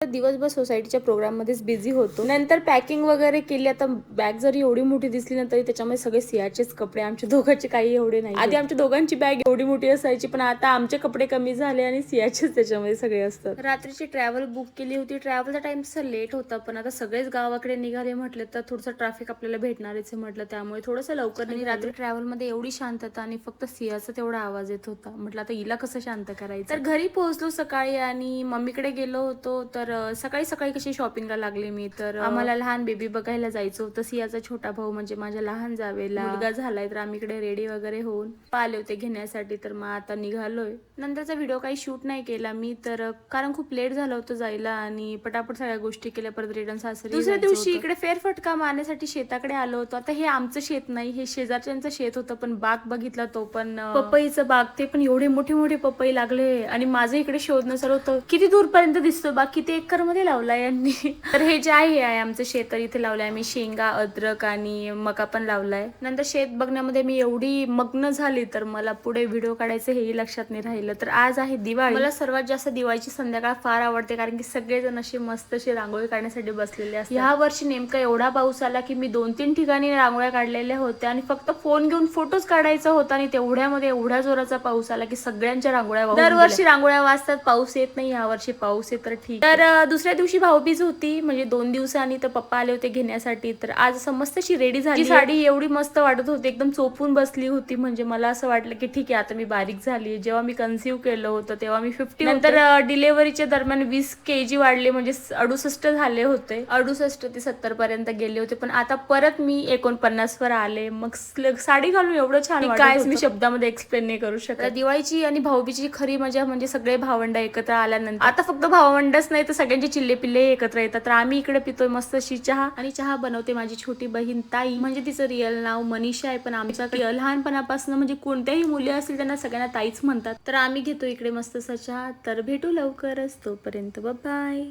दिवसभर सोसायटीच्या प्रोग्राम मध्येच बिझी होतो. नंतर पॅकिंग वगैरे केली. आता बॅग जरी एवढी मोठी दिसली ना तरी त्याच्यामध्ये सगळे सियाचेच कपडे. आमच्या दोघांचे काही एवढे नाही. आधी आमच्या दोघांची बॅग एवढी मोठी असायची, पण आता आमचे कपडे कमी झाले आणि सियाचेच त्याच्यामध्ये सगळे असतात. रात्रीची ट्रॅव्हल बुक केली होती. ट्रॅव्हलचा टाइम तसा लेट होता, पण आता सगळेच गावाकडे निघाले म्हटलं तर थोडंसं ट्रॅफिक आपल्याला भेटणारच म्हटलं, त्यामुळे थोडंसं लवकर. आणि रात्री ट्रॅव्हल मध्ये एवढी शांतता आणि फक्त सियाचा तेवढा आवाज येत होता. म्हटलं आता हिला कसं शांत करायचं. तर घरी पोहोचलो सकाळी आणि मम्मीकडे गेलो होतो. तर सकाळी सकाळी कशी शॉपिंगला लागले मी. तर आम्हाला लहान बेबी बघायला जायचं होतं. सियाचा छोटा भाऊ म्हणजे माझ्या लहान जावेला मुलगा झालाय, तर आम्ही इकडे रेडी वगैरे होऊन आले होते घेण्यासाठी. तर मग आता निघालोय. नंतरचा व्हिडिओ काही शूट नाही केला मी, तर कारण खूप लेट झालं होतं जायला आणि पटापट सगळ्या गोष्टी केल्या. परत रिटर्न सासरी दुसऱ्या दिवशी इकडे फेरफटका मारण्यासाठी शेताकडे आलो होतो. आता हे आमचं शेत नाही, हे शेजारच्यांचं शेत होतं, पण बाग बघितला तो पण पपईचं बाग. ते पण एवढे मोठे मोठे पपई लागले आणि माझं इकडे शोधणं चालू होतं किती दूरपर्यंत दिसतो बाग, किती एकर मध्ये लावलाय यांनी. तर हे जे आहे आमचं शेत, तर इथे लावलंय आम्ही शेंगा, अद्रक आणि मका पण लावलाय. नंतर शेत बघण्यामध्ये मी एवढी मग्न झाली तर मला पुढे व्हिडिओ काढायचं हेही लक्षात नाही राहिलं. तर आज आहे दिवाळी. मला सर्वात जास्त दिवाळीची संध्याकाळ फार आवडते, कारण की सगळेजण असे मस्त अशी रांगोळी काढण्यासाठी बसलेले असतात. ह्या वर्षी नेमका एवढा पाऊस आला की मी 2-3 ठिकाणी रांगोळ्या काढलेल्या होत्या आणि फक्त फोन घेऊन फोटोज काढायचा होता आणि तेवढ्यामध्ये एवढ्या जोराचा पाऊस आला की सगळ्यांच्या रांगोळ्या वाहून गेल्या. दरवर्षी रांगोळ्या वाजतात, पाऊस येत नाही. ह्या वर्षी पाऊस येत तर ठीक. तर दुसऱ्या दिवशी भाऊबीज होती, म्हणजे 2 दिवसांनी. तर पप्पा आले होते घेण्यासाठी. तर आज असं मस्त अशी रेडी झाली. साडी एवढी मस्त वाटत होती, एकदम चोपून बसली होती. म्हणजे मला असं वाटलं की ठीक आहे आता मी बारीक झाली. जेव्हा मी कन्सिव्ह केलं होतं तेव्हा मी 50 नंतर डिलेव्हरीच्या दरम्यान 20 kg वाढले, म्हणजे 68 झाले होते. 68 ते 70 पर्यंत गेले होते, पण आता परत मी 49 वर आले. मग साडी घालून एवढं छान वाटत होतं, मी शब्दामध्ये एक्सप्लेन नाही करू शकत. दिवाळीची आणि भाऊबीची खरी मजा म्हणजे सगळे भावंड एकत्र आल्यानंतर. आता फक्त भावंडच नाही तर सगळ्यांचे चिल्ले पिल्ले एकत्र येतात. तर आम्ही इकडे पितोय मस्त अशी चहा, आणि चहा बनवते माझी छोटी बहीण ताई. म्हणजे तिचं रिअल नाव मनीषा आहे, पण आमच्या लहानपणापासून म्हणजे कोणत्याही मुली असतील त्यांना सगळ्यांना ताईच म्हणतात. तर आम्ही घेतो इकडे मस्त असा चहा. तर भेटू लवकरच, तोपर्यंत बाय.